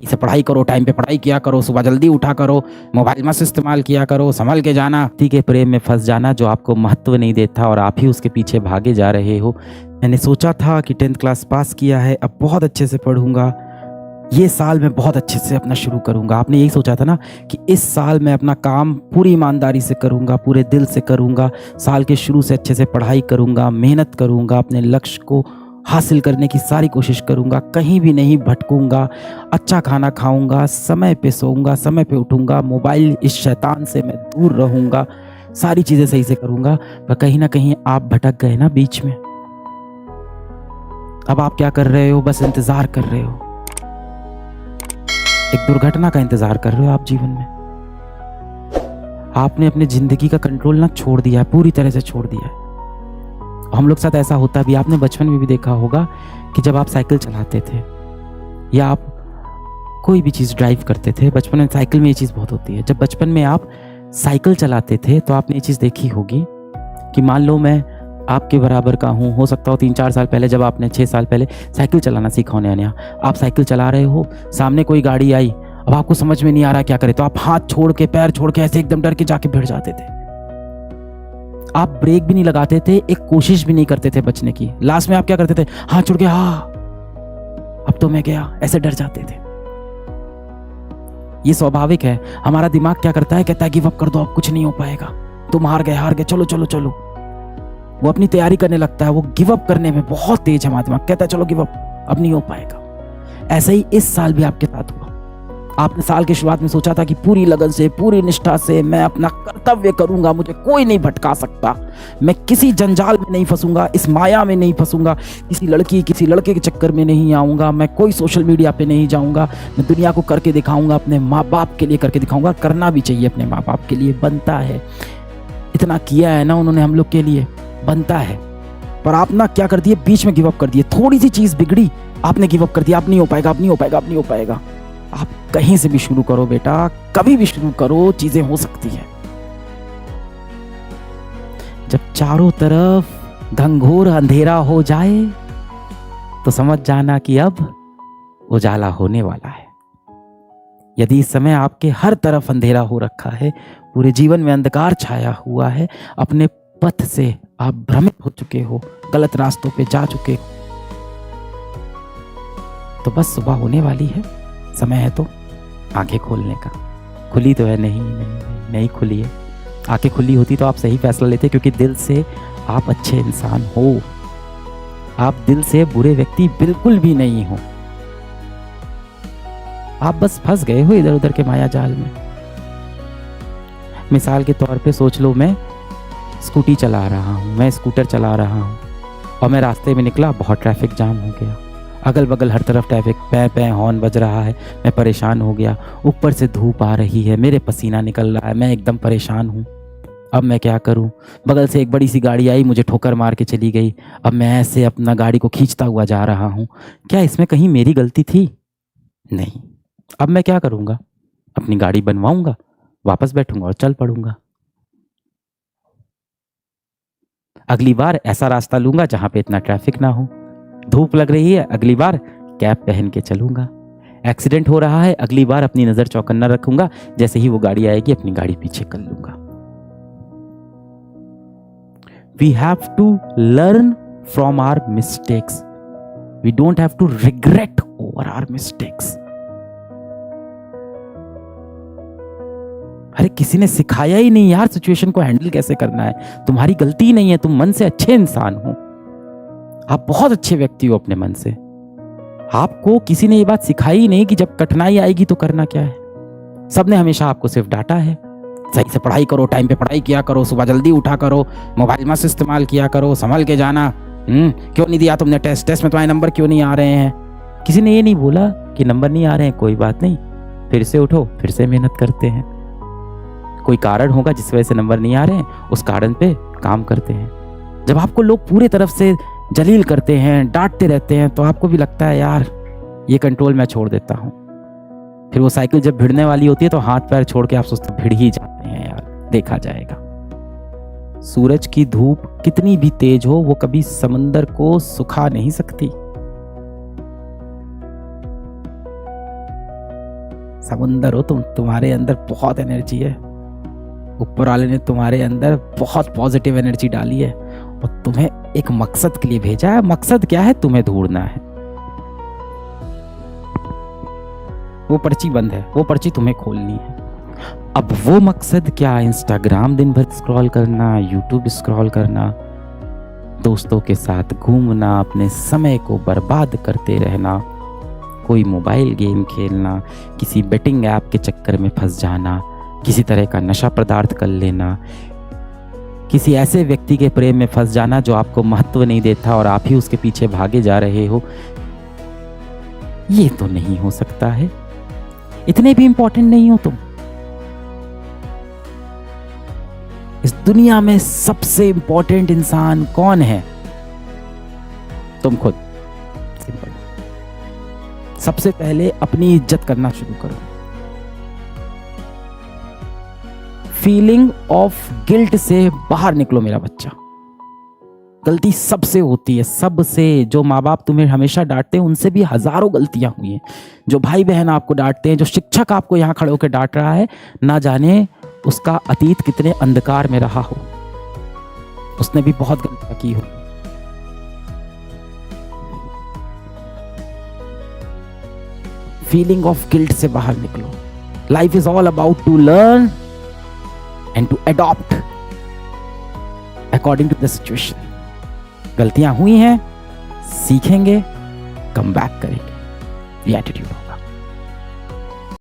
से पढ़ाई करो, टाइम पे पढ़ाई किया करो, सुबह जल्दी उठा करो, मोबाइल मत इस्तेमाल किया करो, संभल के जाना। व्यक्ति के प्रेम में फंस जाना जो आपको महत्व नहीं देता और आप ही उसके पीछे भागे जा रहे हो। मैंने सोचा था कि 10th क्लास पास किया है, अब बहुत अच्छे से पढ़ूंगा, ये साल मैं बहुत अच्छे से अपना शुरू करूंगा। आपने यही सोचा था ना कि इस साल मैं अपना काम पूरी ईमानदारी से करूंगा, पूरे दिल से करूंगा, साल के शुरू से अच्छे से पढ़ाई करूंगा, मेहनत करूंगा, अपने लक्ष्य को हासिल करने की सारी कोशिश करूंगा, कहीं भी नहीं भटकूंगा, अच्छा खाना खाऊंगा, समय पे सोऊंगा, समय पे उठूंगा, मोबाइल इस शैतान से मैं दूर रहूंगा, सारी चीज़ें सही से करूंगा। पर कहीं ना कहीं आप भटक गए ना बीच में। अब आप क्या कर रहे हो? बस इंतज़ार कर रहे हो, एक दुर्घटना का इंतज़ार कर रहे हो आप जीवन में। आपने अपनी ज़िंदगी का कंट्रोल ना छोड़ दिया है, पूरी तरह से छोड़ दिया है। हम लोग साथ ऐसा होता भी, आपने बचपन में भी देखा होगा कि जब आप साइकिल चलाते थे या आप कोई भी चीज़ ड्राइव करते थे, बचपन में साइकिल में ये चीज़ बहुत होती है। जब बचपन में आप साइकिल चलाते थे तो आपने ये चीज़ देखी होगी कि मान लो मैं आपके बराबर का हूँ, हो सकता हो 3-4 साल पहले, जब आपने 6 साल पहले साइकिल चलाना सीखा हो नया, आप साइकिल चला रहे हो, सामने कोई गाड़ी आई, अब आपको समझ में नहीं आ रहा क्या करे, तो आप हाथ छोड़ के, पैर छोड़ के ऐसे एकदम डर के जाके भिड़ जाते थे। आप ब्रेक भी नहीं लगाते थे, एक कोशिश भी नहीं करते थे बचने की। लास्ट में आप क्या करते थे? हाथ छोड़ के, हाँ अब तो मैं गया, ऐसे डर जाते थे। ये स्वाभाविक है। हमारा दिमाग क्या करता है? कहता है गिव अप कर दो, अब कुछ नहीं हो पाएगा, तुम हार गए, चलो चलो चलो। वो अपनी तैयारी करने लगता है, वो गिव अप करने में बहुत तेज है। हमारा दिमाग कहता है चलो गिव अप, अब नहीं हो पाएगा। ऐसा ही इस साल भी आपके साथ हुआ। आपने साल की शुरुआत में सोचा था कि पूरी लगन से, पूरी निष्ठा से मैं अपना कर्तव्य करूंगा, मुझे कोई नहीं भटका सकता, मैं किसी जंजाल में नहीं फंसूंगा, इस माया में नहीं फंसूंगा, किसी लड़की किसी लड़के के चक्कर में नहीं आऊंगा, मैं कोई सोशल मीडिया पे नहीं जाऊंगा, मैं दुनिया को करके दिखाऊंगा, अपने माँ बाप के लिए करके दिखाऊंगा। करना भी चाहिए, अपने माँ बाप के लिए बनता है, इतना किया है ना उन्होंने हम लोग के लिए, बनता है। पर आप ना क्या कर दिए? बीच में गिव अप कर दिए। थोड़ी सी चीज बिगड़ी, आपने गिव अप कर दिया, अब नहीं हो पाएगा, अब नहीं हो पाएगा, अब नहीं हो पाएगा। आप कहीं से भी शुरू करो बेटा, कभी भी शुरू करो, चीजें हो सकती है। जब चारों तरफ घंघोर अंधेरा हो जाए तो समझ जाना कि अब उजाला होने वाला है। यदि इस समय आपके हर तरफ अंधेरा हो रखा है, पूरे जीवन में अंधकार छाया हुआ है, अपने पथ से आप भ्रमित हो चुके हो, गलत रास्तों पे जा चुके हो, तो बस सुबह होने वाली है, समय है तो आंखें खोलने का। खुली तो है? नहीं खुली है। आंखें खुली होती तो आप सही फैसला लेते, क्योंकि दिल से आप अच्छे इंसान हो, आप दिल से बुरे व्यक्ति बिल्कुल भी नहीं हो। आप बस फंस गए हो इधर उधर के माया जाल में। मिसाल के तौर पे सोच लो, मैं स्कूटी चला रहा हूँ, मैं स्कूटर चला रहा हूँ और मैं रास्ते में निकला, बहुत ट्रैफिक जाम हो गया, अगल बगल हर तरफ ट्रैफिक, पै पै हॉर्न बज रहा है, मैं परेशान हो गया, ऊपर से धूप आ रही है, मेरे पसीना निकल रहा है, मैं एकदम परेशान हूँ। अब मैं क्या करूँ? बगल से एक बड़ी सी गाड़ी आई, मुझे ठोकर मार के चली गई। अब मैं ऐसे अपना गाड़ी को खींचता हुआ जा रहा हूँ। क्या इसमें कहीं मेरी गलती थी? नहीं। अब मैं क्या करूँगा? अपनी गाड़ी बनवाऊंगा, वापस बैठूंगा और चल पड़ूंगा। अगली बार ऐसा रास्ता लूंगा जहां पे इतना ट्रैफिक ना हो। धूप लग रही है, अगली बार कैप पहन के चलूंगा। एक्सीडेंट हो रहा है, अगली बार अपनी नजर चौकन्ना रखूंगा, जैसे ही वो गाड़ी आएगी अपनी गाड़ी पीछे कर लूंगा। We have to learn from our mistakes. We don't have to regret over our mistakes. अरे किसी ने सिखाया ही नहीं यार सिचुएशन को हैंडल कैसे करना है। तुम्हारी गलती ही नहीं है, तुम मन से अच्छे इंसान हो, आप बहुत अच्छे व्यक्ति हो अपने मन से। आपको किसी ने ये बात सिखाई ही नहीं कि जब कठिनाई आएगी तो करना क्या है। सबने हमेशा आपको सिर्फ डांटा है, सही से पढ़ाई करो, टाइम पे पढ़ाई किया करो, सुबह जल्दी उठा करो, मोबाइल मत इस्तेमाल किया करो, संभल के जाना। क्यों नहीं दिया तुमने टेस्ट में तुम्हारे नंबर क्यों नहीं आ रहे हैं? किसी ने ये नहीं बोला कि नंबर नहीं आ रहे हैं, कोई बात नहीं, फिर से उठो, फिर से मेहनत करते हैं। कोई कारण होगा जिस वजह से नंबर नहीं आ रहे हैं, उस कारण पे काम करते हैं। जब आपको लोग पूरे तरफ से जलील करते हैं, डांटते रहते हैं, तो आपको भी लगता है यार ये कंट्रोल मैं छोड़ देता हूँ। फिर वो साइकिल जब भिड़ने वाली होती है तो हाथ पैर छोड़ के आप सोचते भिड़ ही जाते हैं, यार देखा जाएगा। सूरज की धूप कितनी भी तेज हो, वो कभी समंदर को सुखा नहीं सकती। समुंदर हो तुम, तुम्हारे अंदर बहुत एनर्जी है। ऊपर वाले ने तुम्हारे अंदर बहुत पॉजिटिव एनर्जी डाली है और तुम्हें एक मकसद के लिए भेजा है। मकसद क्या है? तुम्हें ढूंढना है। वो पर्ची बंद है, वो पर्ची तुम्हें खोलनी है। अब वो मकसद क्या? इंस्टाग्राम दिन भर स्क्रॉल करना, यूट्यूब स्क्रॉल करना, दोस्तों के साथ घूमना, अपने समय को बर्बाद करते रहना, कोई मोबाइल गेम खेलना, किसी बेटिंग ऐप के चक्कर में फंस जाना, किसी तरह का नशा पदार्थ कर लेना, किसी ऐसे व्यक्ति के प्रेम में फंस जाना जो आपको महत्व नहीं देता और आप ही उसके पीछे भागे जा रहे हो। ये तो नहीं हो सकता है। इतने भी इंपॉर्टेंट नहीं हो तुम। इस दुनिया में सबसे इंपॉर्टेंट इंसान कौन है? तुम खुद। सिंपल। सबसे पहले अपनी इज्जत करना शुरू करो। फीलिंग ऑफ गिल्ट से बाहर निकलो मेरा बच्चा। गलती सबसे होती है, सबसे। जो माँ बाप तुम्हें हमेशा डांटते हैं उनसे भी हजारों गलतियां हुई हैं। जो भाई बहन आपको डांटते हैं, जो शिक्षक आपको यहाँ खड़े होकर डांट रहा है, ना जाने उसका अतीत कितने अंधकार में रहा हो, उसने भी बहुत गलतियां की हो। फीलिंग ऑफ गिल्ट से बाहर निकलो। Life is all about to learn and to adopt according to the situation. गलतियां हुई हैं, सीखेंगे, कम बैक करेंगे। The attitude.